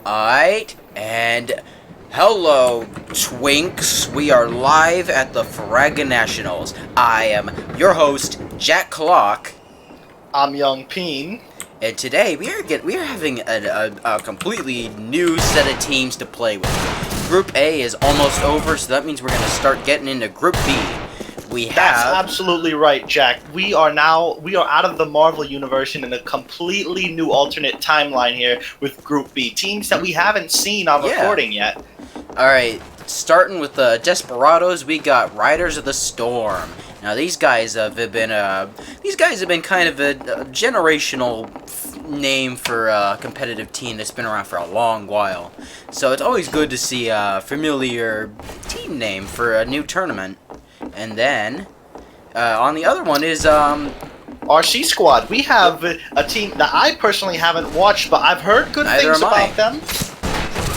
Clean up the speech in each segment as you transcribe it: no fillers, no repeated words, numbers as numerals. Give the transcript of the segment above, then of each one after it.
Alright, and hello, Twinks. We are live at the Fragonationals. I am your host, Jack Clock. I'm young Peen. And today we are having a completely new set of teams to play with. Group A is almost over, so that means we're going to start getting into Group B. That's absolutely right, Jack. We are out of the Marvel universe and in a completely new alternate timeline here with Group B. Teams that we haven't seen on recording yet. Alright, starting with the Desperados, we got Riders of the Storm. Now these guys have been kind of a generational name for a competitive team that's been around for a long while. So it's always good to see a familiar team name for a new tournament. And then, on the other one is, RC Squad. We have a team that I personally haven't watched, but I've heard good things about them.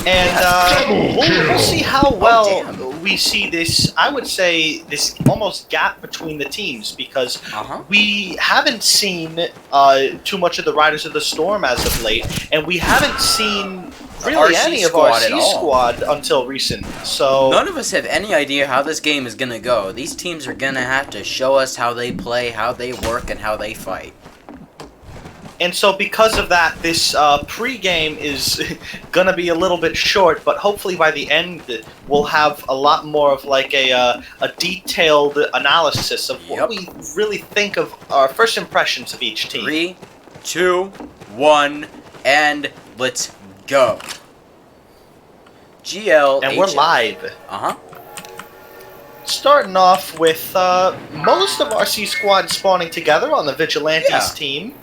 And we'll see how well we see this, I would say, this almost gap between the teams, because we haven't seen too much of the Riders of the Storm as of late, and we haven't seen really any of RC Squad until recent. So none of us have any idea how this game is going to go. These teams are going to have to show us how they play, how they work, and how they fight. And so because of that, this pre-game is going to be a little bit short, but hopefully by the end we'll have a lot more of like a detailed analysis of what we really think of our first impressions of each team. 3, 2, 1, and let's go. GL. And we're live. Starting off with most of RC Squad spawning together on the Vigilantes team.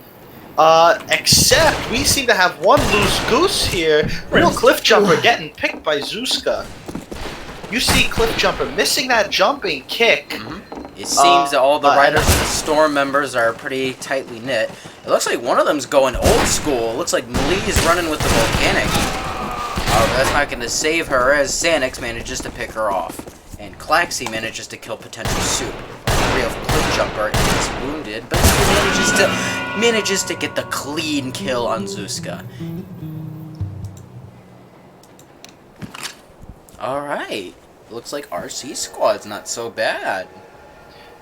Except we seem to have one loose goose here. Real Cliff Jumper getting picked by Zuzka. You see Cliff Jumper missing that jumping kick. It seems that all the Riders of the Storm members are pretty tightly knit. It looks like one of them's going old school. It looks like Malie is running with the Volcanic. But that's not going to save her, as Xanax manages to pick her off. And Klaxy manages to kill Potential Soup. Real Cliff Jumper is wounded, but he manages to get the clean kill on Zuzka. Alright. Looks like RC Squad's not so bad.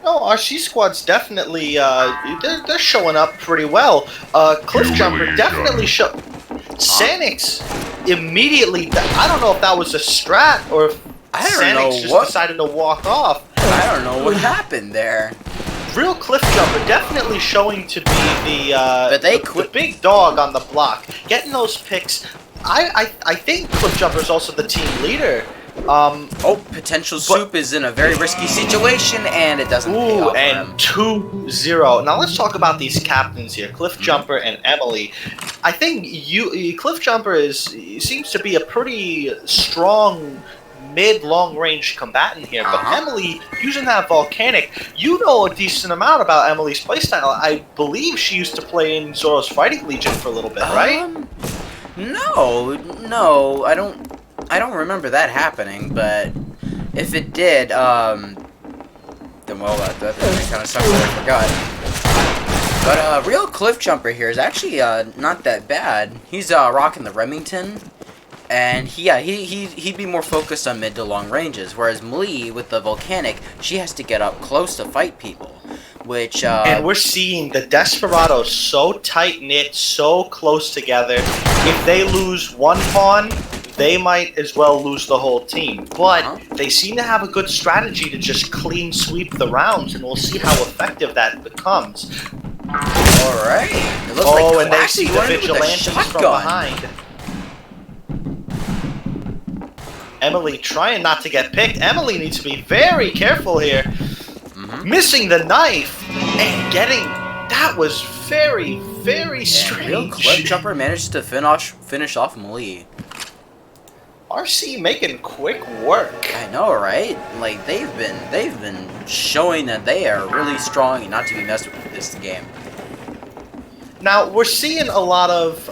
No, RC Squad's definitely, they're showing up pretty well. Cliff Jumper definitely Xanax immediately, I don't know if that was a strat or if Xanax just decided to walk off. I don't know what happened there. Real Cliff Jumper definitely showing to be the big dog on the block. Getting those picks. I think Cliff Jumper is also the team leader. Potential Soup is in a very risky situation, and it doesn't pay off and 2-0. Now let's talk about these captains here, Cliff Jumper and Emily. I think Cliff Jumper seems to be a pretty strong mid-long range combatant here, but Emily, using that Volcanic, you know a decent amount about Emily's playstyle. I believe she used to play in Zoro's Fighting Legion for a little bit, right? No, I don't remember that happening, but if it did, then well, that kind of sucks that I forgot. But Real Cliff Jumper here is actually not that bad. He's rocking the Remington. And he'd be more focused on mid to long ranges, whereas Malie with the Volcanic, she has to get up close to fight people, which and we're seeing the Desperados so tight knit, so close together. If they lose one pawn, they might as well lose the whole team. But they seem to have a good strategy to just clean sweep the rounds, and we'll see how effective that becomes. All right. It looks like and they see the Vigilantes from behind. Emily trying not to get picked. Emily needs to be very careful here. Missing the knife and getting... That was very, very strange. Real Cliff Jumper managed to finish off Malie. RC making quick work. I know, right? Like they've been showing that they are really strong and not to be messed with this game. Now we're seeing a lot of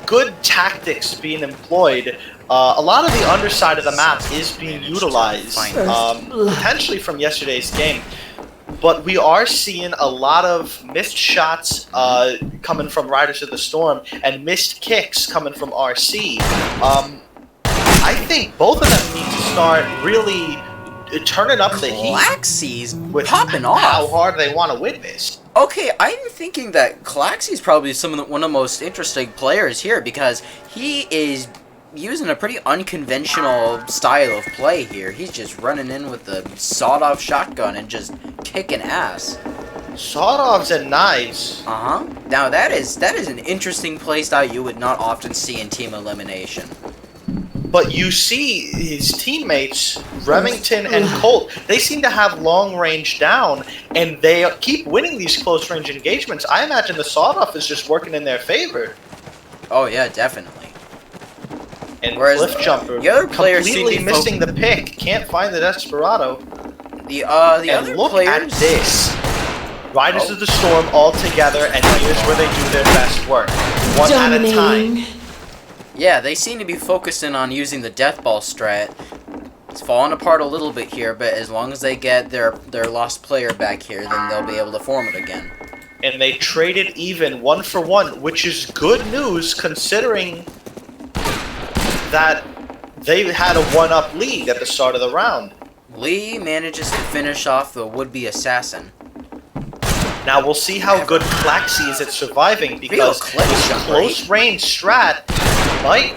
good tactics being employed. A lot of the underside of the map is being utilized, potentially from yesterday's game. but we are seeing a lot of missed shots coming from Riders of the Storm and missed kicks coming from RC. I think both of them need to start really turning up the heat. Claxy's With popping off. how hard they want to win this. Okay, I'm thinking that Claxy's probably one of the most interesting players here because he is using a pretty unconventional style of play here. He's just running in with the sawed-off shotgun and just kicking ass. Sawed-offs and knives. Uh-huh. Now that is an interesting playstyle you would not often see in Team Elimination. But you see his teammates, Remington and Colt, they seem to have long range down, and they keep winning these close range engagements. I imagine the sawed-off is just working in their favor. Oh yeah, definitely. And Whereas Cliff Jumper, the other players completely seem to be missing the pick, can't find the Desperado. The And other look players. at this. Riders of the Storm all together, and here's where they do their best work. One at a time. Yeah, they seem to be focusing on using the death ball strat. It's falling apart a little bit here, but as long as they get their lost player back here, then they'll be able to form it again. And they traded even 1-for-1, which is good news considering that they had a 1-up lead at the start of the round. Lee manages to finish off the would-be assassin. Now we'll see how good Claxy is at surviving because this close range strat might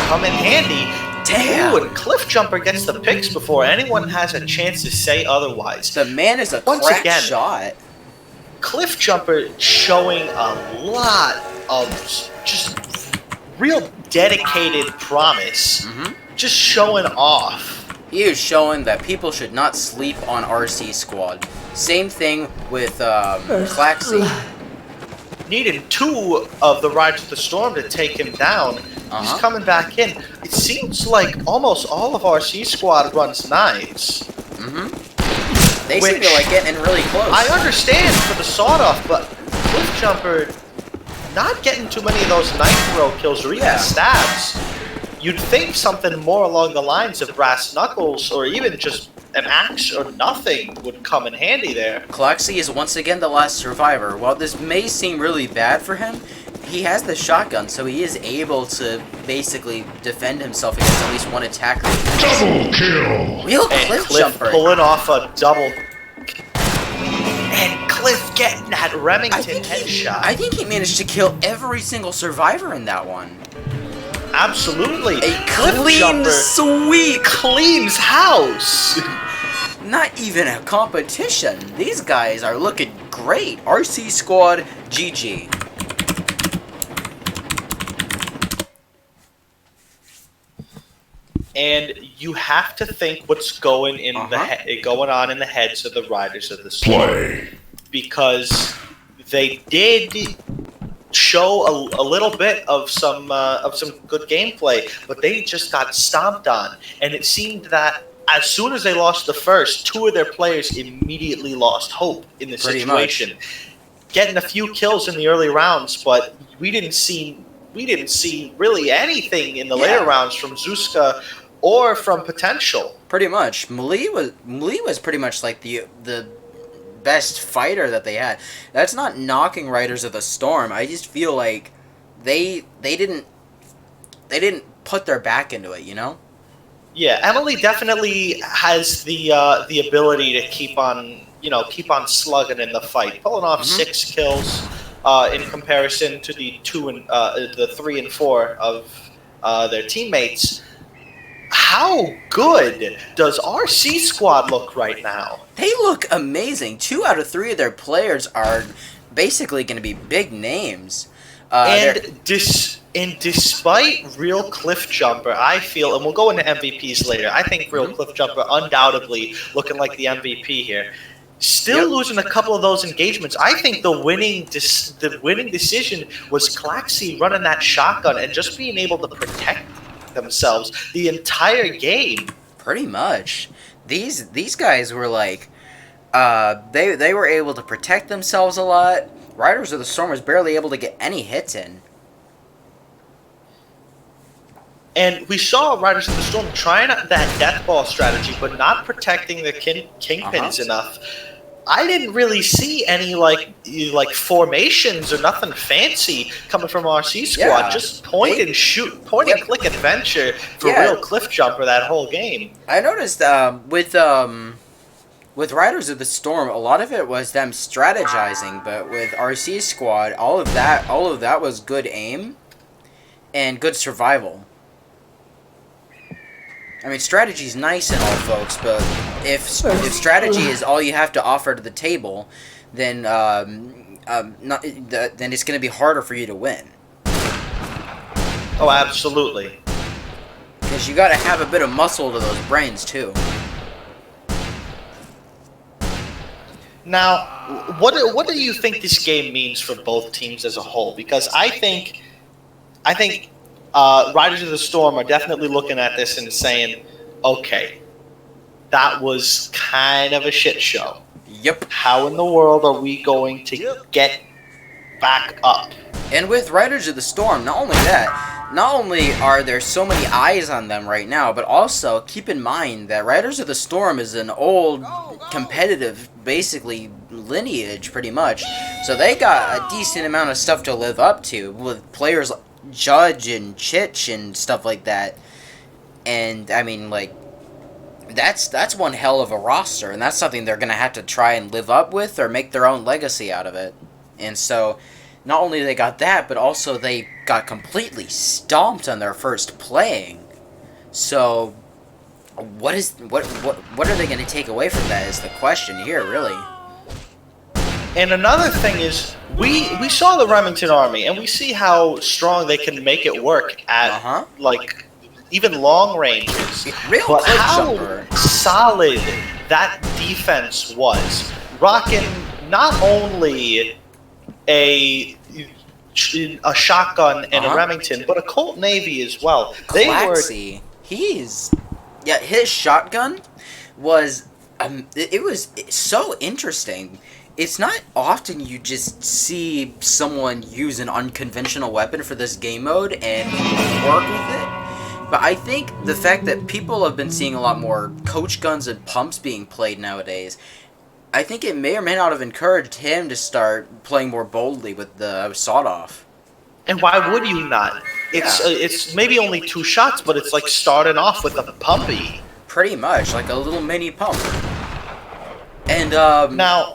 come in handy. Damn! Ooh, and Cliff Jumper gets the picks before anyone has a chance to say otherwise. The man is a Once crack again, shot. Cliff Jumper showing a lot of just real dedicated promise. Just showing off. He is showing that people should not sleep on RC Squad. Same thing with Claxy. Needed 2 of the Riders of the Storm to take him down. He's coming back in. It seems like almost all of RC Squad runs knives. They seem to like getting in really close. I understand for the sawed-off, but Cliff Jumper not getting too many of those knife throw kills or even stabs. You'd think something more along the lines of brass knuckles or even just an axe or nothing would come in handy there. Claxy is once again the last survivor. While this may seem really bad for him, he has the shotgun, so he is able to basically defend himself against at least one attacker. Double kill! Real And Cliff Cliff Jumper. pulling off a double. And Cliff getting that Remington headshot. I think he managed to kill every single survivor in that one. Absolutely. A Cliff clean Jumper sweep. cleans house. Not even a competition. These guys are looking great. RC Squad, GG. And you have to think what's going in going on in the heads of the Riders of the Storm. Play. Because they did show a little bit of some good gameplay, but they just got stomped on. And it seemed that as soon as they lost the first, 2 of their players immediately lost hope in the situation. Getting a few kills in the early rounds, but we didn't see really anything in the later rounds from Zuzka or from Potential. Pretty much. Mali was pretty much like the best fighter that they had. That's not knocking Riders of the Storm. I just feel like they didn't put their back into it, you know? Yeah, Emily definitely has the ability to keep on slugging in the fight, pulling off 6 kills in comparison to the 3 and 4 of their teammates. How good does RC Squad look right now? They look amazing. 2 out of 3 of their players are basically going to be big names. Despite Real Cliff Jumper, I feel, and we'll go into MVPs later, I think Real Cliff Jumper undoubtedly looking like the MVP here. Still losing a couple of those engagements. I think the winning decision was Claxy running that shotgun and just being able to protect themselves the entire game. Pretty much. These guys were like, they were able to protect themselves a lot. Riders of the Storm was barely able to get any hits in. And we saw Riders of the Storm trying that death ball strategy, but not protecting the kingpins enough. I didn't really see any like formations or nothing fancy coming from RC Squad. Yeah, Just point and shoot, point and click adventure for Yeah. real Cliff Jumper that whole game. I noticed with Riders of the Storm, a lot of it was them strategizing, but with RC Squad, all of that was good aim and good survival. I mean, strategy's nice and all, folks, but if strategy is all you have to offer to the table, then then it's going to be harder for you to win. Oh, absolutely. Because you got to have a bit of muscle to those brains too. Now, what do you think this game means for both teams as a whole? Because I think Riders of the Storm are definitely looking at this and saying, okay, that was kind of a shit show. Yep. How in the world are we going to get back up? And with Riders of the Storm, not only are there so many eyes on them right now, but also keep in mind that Riders of the Storm is an old, competitive, basically, lineage, pretty much. So they got a decent amount of stuff to live up to, with players like Judge and Chich and stuff like that. And, I mean, like, that's one hell of a roster, and that's something they're going to have to try and live up with or make their own legacy out of it. And so, not only they got that, but also they got completely stomped on their first playing. So, what are they going to take away from that is the question here, really. And another thing is, we saw the Remington Army, and we see how strong they can make it work at, like, even long ranges. Real but cliff how jumper. solid that defense was. Rocking not only a shotgun and a Remington, but a Colt Navy as well. Claxy. His shotgun was, it was so interesting. It's not often you just see someone use an unconventional weapon for this game mode and work with it. But I think the fact that people have been seeing a lot more coach guns and pumps being played nowadays, I think it may or may not have encouraged him to start playing more boldly with the sawed-off. And why would you not? It's maybe only 2 shots, but it's like starting off with a pumpy. Pretty much, like a little mini pump. And, Now,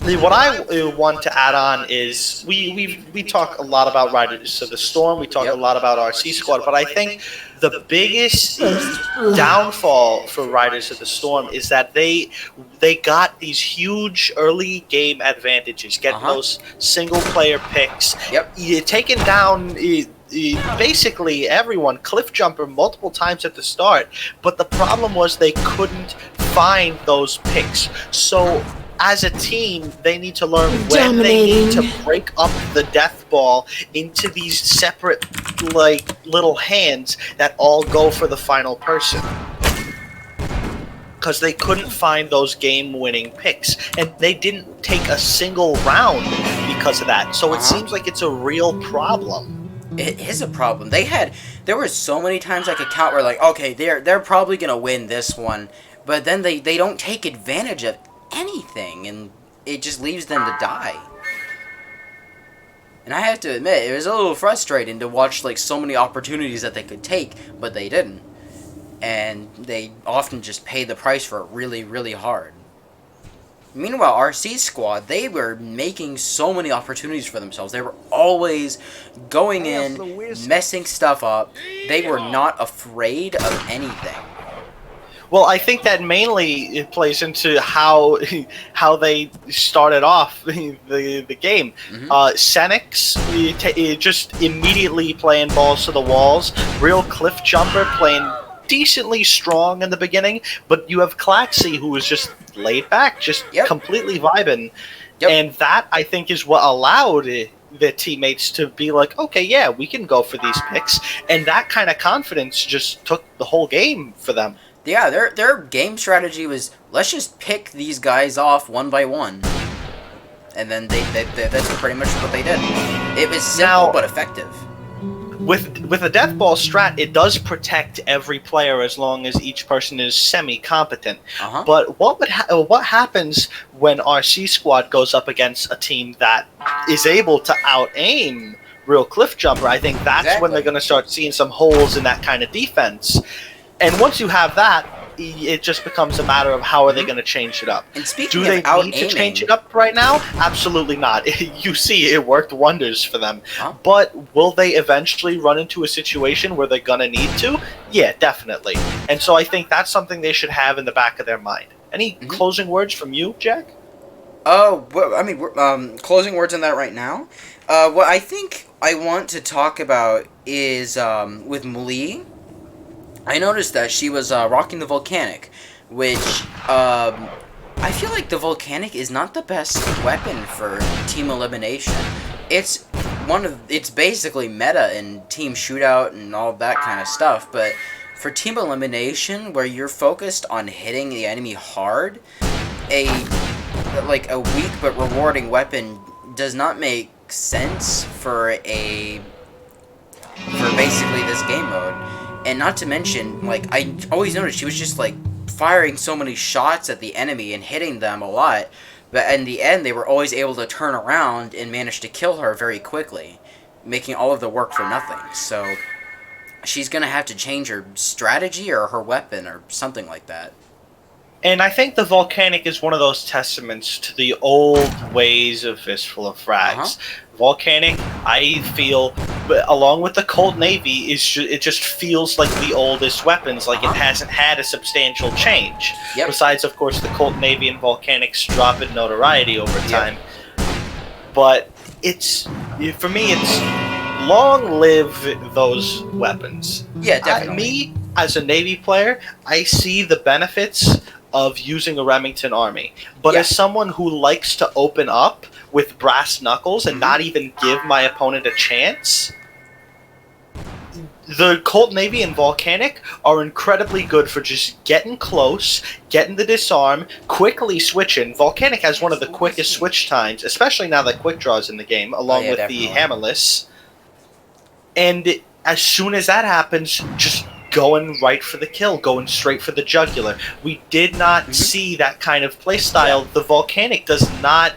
what I want to add on is we talk a lot about Riders of the Storm, we talk a lot about RC Squad, but I think the biggest downfall for Riders of the Storm is that they got these huge early game advantages, getting those single player picks, taking down basically everyone, Cliff Jumper multiple times at the start, but the problem was they couldn't find those picks. So as a team, they need to learn when they need to break up the death ball into these separate, like, little hands that all go for the final person. Because they couldn't find those game-winning picks, and they didn't take a single round because of that. So it seems like it's a real problem. It is a problem. There were so many times I could count where, like, okay, they're probably gonna win this one, but then they don't take advantage of anything, and it just leaves them to die. And I have to admit, it was a little frustrating to watch, like, so many opportunities that they could take, but they didn't. And they often just paid the price for it really, really hard. Meanwhile, RC Squad, they were making so many opportunities for themselves. They were always going in, messing stuff up. They were not afraid of anything. Well, I think that mainly it plays into how they started off the game. Senix just immediately playing balls to the walls. Real Cliff Jumper playing decently strong in the beginning, but you have Claxy who was just laid back, just completely vibing. And that, I think, is what allowed the teammates to be like, okay, yeah, we can go for these picks. And that kind of confidence just took the whole game for them. Yeah, their game strategy was, let's just pick these guys off one by one. And then that's pretty much what they did. It was simple but effective. with a death ball strat, it does protect every player as long as each person is semi-competent. But what happens when our C squad goes up against a team that is able to out-aim real cliff jumper? I think that's when they're going to start seeing some holes in that kind of defense. And once you have that, it just becomes a matter of how are they going to change it up. And speaking Do they of need to change it up right now? Absolutely not. You see, it worked wonders for them. But will they eventually run into a situation where they're going to need to? Yeah, definitely. And so I think that's something they should have in the back of their mind. Any closing words from you, Jack? Oh, well, I mean, we're closing words on that right now. What I think I want to talk about is with Mali. I noticed that she was rocking the Volcanic, which I feel like the Volcanic is not the best weapon for team elimination. It's basically meta in team shootout and all that kind of stuff, but for team elimination, where you're focused on hitting the enemy hard, a weak but rewarding weapon does not make sense for basically this game mode. And not to mention, like, I always noticed she was just, like, firing so many shots at the enemy and hitting them a lot, but in the end, they were always able to turn around and manage to kill her very quickly, making all of the work for nothing. So, she's gonna have to change her strategy or her weapon or something like that. And I think the Volcanic is one of those testaments to the old ways of Fistful of Frags. Volcanic, I feel, along with the Cold Navy, it just feels like the oldest weapons. Like it hasn't had a substantial change. Besides, of course, the Cold Navy and Volcanic's drop in notoriety over time. But for me, it's long live those weapons. Yeah, definitely. Me, as a Navy player, I see the benefits of using a Remington Army. But as someone who likes to open up with brass knuckles and not even give my opponent a chance, the Colt Navy and Volcanic are incredibly good for just getting close, getting the disarm, quickly switching. Volcanic has one of the quickest switch times, especially now that Quick Draw is in the game, along with the Hammerless. And as soon as that happens, just going right for the kill, going straight for the jugular. We did not see that kind of playstyle. The Volcanic does not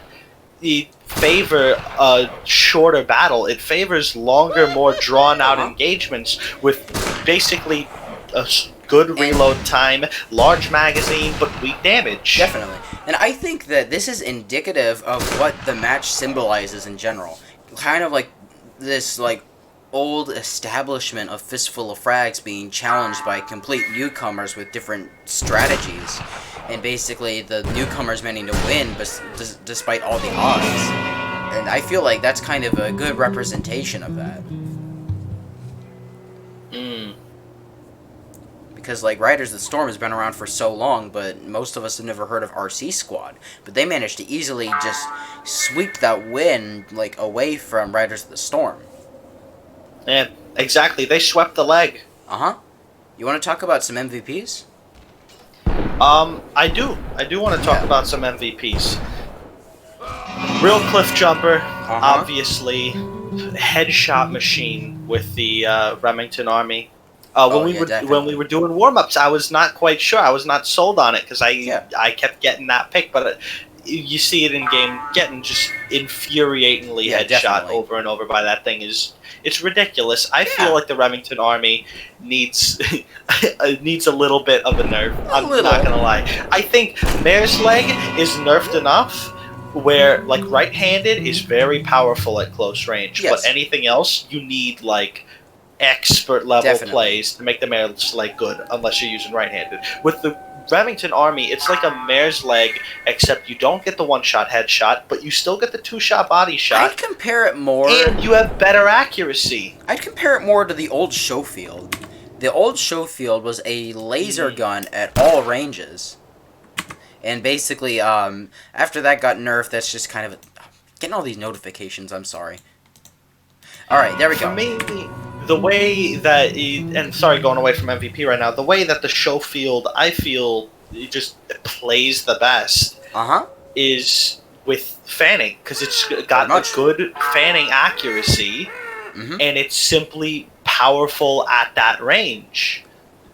favor a shorter battle. It favors longer, more drawn-out engagements with basically a good reload time, large magazine, but weak damage. Definitely. And I think that this is indicative of what the match symbolizes in general. Kind of like this, like, old establishment of Fistful of Frags being challenged by complete newcomers with different strategies, and basically the newcomers managing to win despite all the odds. And I feel like that's kind of a good representation of that. Because, like, Riders of the Storm has been around for so long, but most of us have never heard of RC Squad. But they managed to easily just sweep that win, like, away from Riders of the Storm. Yeah, exactly. They swept the leg. You want to talk about some MVPs? I do. I do want to talk about some MVPs. Real Cliff Jumper, obviously. Headshot machine with the Remington Army. When we were doing warm-ups, I was not quite sure. I was not sold on it because I kept getting that pick, but you see it in game, getting just infuriatingly headshot over and over by that thing it's ridiculous. I feel like the Remington Army needs needs a little bit of a nerf. I'm not gonna lie. I think Mare's Leg is nerfed enough where, like, right-handed is very powerful at close range, but anything else you need, like, expert level plays to make the Mare's Leg good, unless you're using right-handed. With the Remington Army, it's like a Mare's Leg, except you don't get the one-shot headshot, but you still get the two-shot body shot. I'd compare it more... And you have better accuracy. I'd compare it more to the old Schofield. The old Schofield was a laser gun at all ranges. And basically, after that got nerfed, that's just kind of... Getting all these notifications, I'm sorry. Alright, there we go. For me, the way that... And sorry, going away from MVP right now. The way that the Schofield, I feel, it just plays the best is with fanning. Because it's got a good fanning accuracy. And it's simply powerful at that range.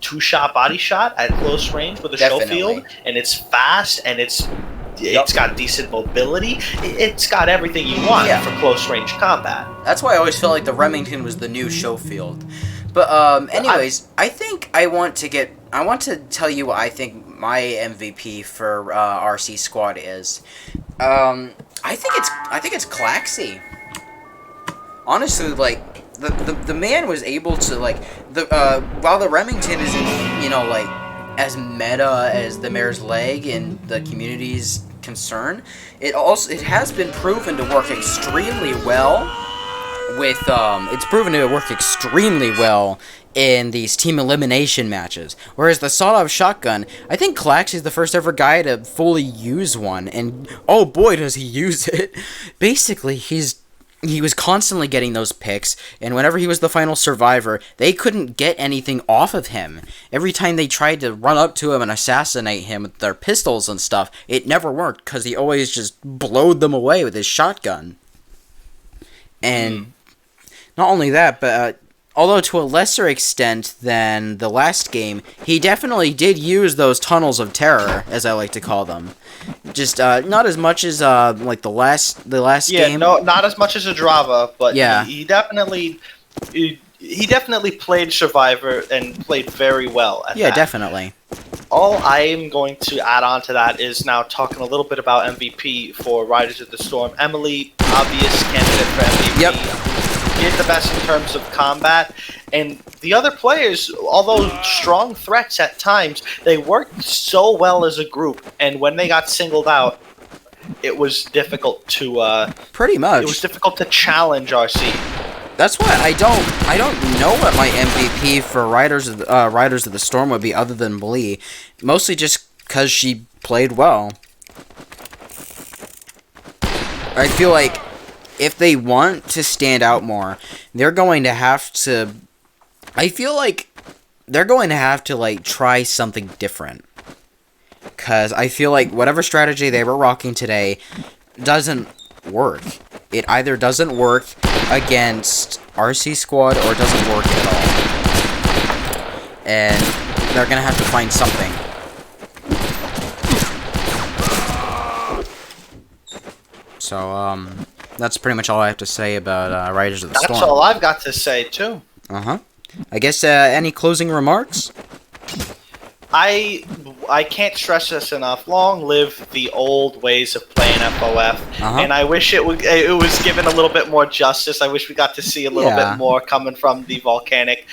2-shot body shot at close range with a show field, and it's fast, and it's got decent mobility. It's got everything you want for close range combat. That's why I always felt like the Remington was the new show field. But anyways, I think I want to tell you what I think my MVP for RC Squad is. I think it's Claxy. Honestly, like the man was able to while the Remington isn't as meta as the Mare's Leg in the community's concern, it has been proven to work extremely well with in these team elimination matches. Whereas the sawed-off shotgun, I think Claxy's the first ever guy to fully use one, and oh boy does he use it. Basically, he was constantly getting those picks, and whenever he was the final survivor, they couldn't get anything off of him. Every time they tried to run up to him and assassinate him with their pistols and stuff, it never worked, because he always just blowed them away with his shotgun. And not only that, but although to a lesser extent than the last game, he definitely did use those tunnels of terror, as I like to call them. Just not as much as like the last game. Yeah, no, not as much as a Drava, but he definitely played Survivor and played very well at that. Yeah, definitely. All I am going to add on to that is now talking a little bit about MVP for Riders of the Storm. Emily, obvious candidate for MVP. Yep. Did the best in terms of combat, and the other players, although strong threats at times, they worked so well as a group, and when they got singled out, it was difficult to pretty much. It was difficult to challenge RC. That's why I don't know what my MVP for Riders of the Storm would be other than Blee, mostly just because she played well. I feel like if they want to stand out more, they're going to have to... I feel like they're going to have to, like, try something different. Because I feel like whatever strategy they were rocking today doesn't work. It either doesn't work against RC Squad or it doesn't work at all. And they're going to have to find something. So, that's pretty much all I have to say about Riders of the Storm. That's all I've got to say, too. Uh-huh. I guess, any closing remarks? I can't stress this enough. Long live the old ways of playing FoF, and I wish it was given a little bit more justice. I wish we got to see a little bit more coming from the Volcanic.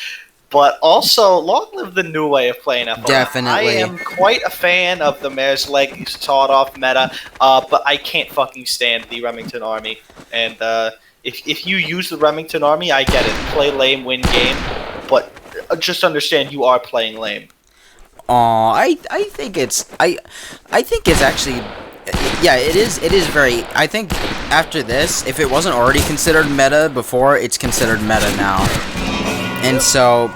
But also, long live the new way of playing FoF. Definitely. I am quite a fan of the Mare's Leg sawed-off meta, but I can't fucking stand the Remington Army. And if you use the Remington Army, I get it. Play lame, win game. But just understand you are playing lame. I think it's actually, yeah, it is very, I think after this, if it wasn't already considered meta before, it's considered meta now. And so,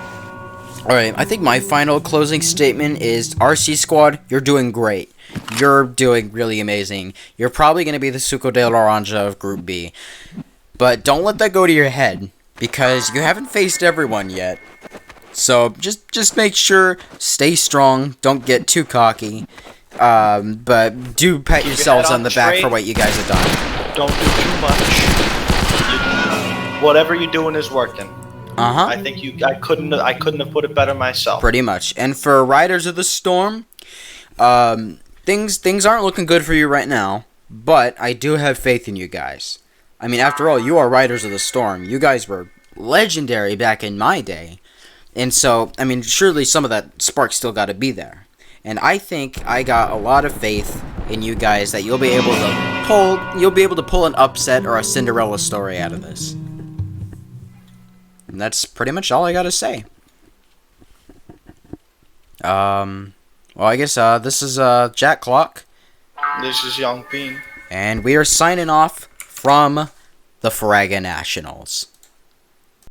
alright, I think my final closing statement is, RC Squad, you're doing great. You're doing really amazing. You're probably going to be the Suco de Laranja of Group B. But don't let that go to your head, because you haven't faced everyone yet. So, just make sure, stay strong, don't get too cocky, but do pat yourselves on the back for what you guys have done. Don't do too much. Whatever you're doing is working. I think I couldn't have put it better myself. Pretty much. And for Riders of the Storm, things aren't looking good for you right now, but I do have faith in you guys. I mean, after all, you are Riders of the Storm. You guys were legendary back in my day. And so, I mean, surely some of that spark still got to be there. And I think I got a lot of faith in you guys that you'll be able to pull an upset or a Cinderella story out of this. And that's pretty much all I got to say. Well, I guess this is Jack Clock. This is Young Peen. And we are signing off from the Fragonationals.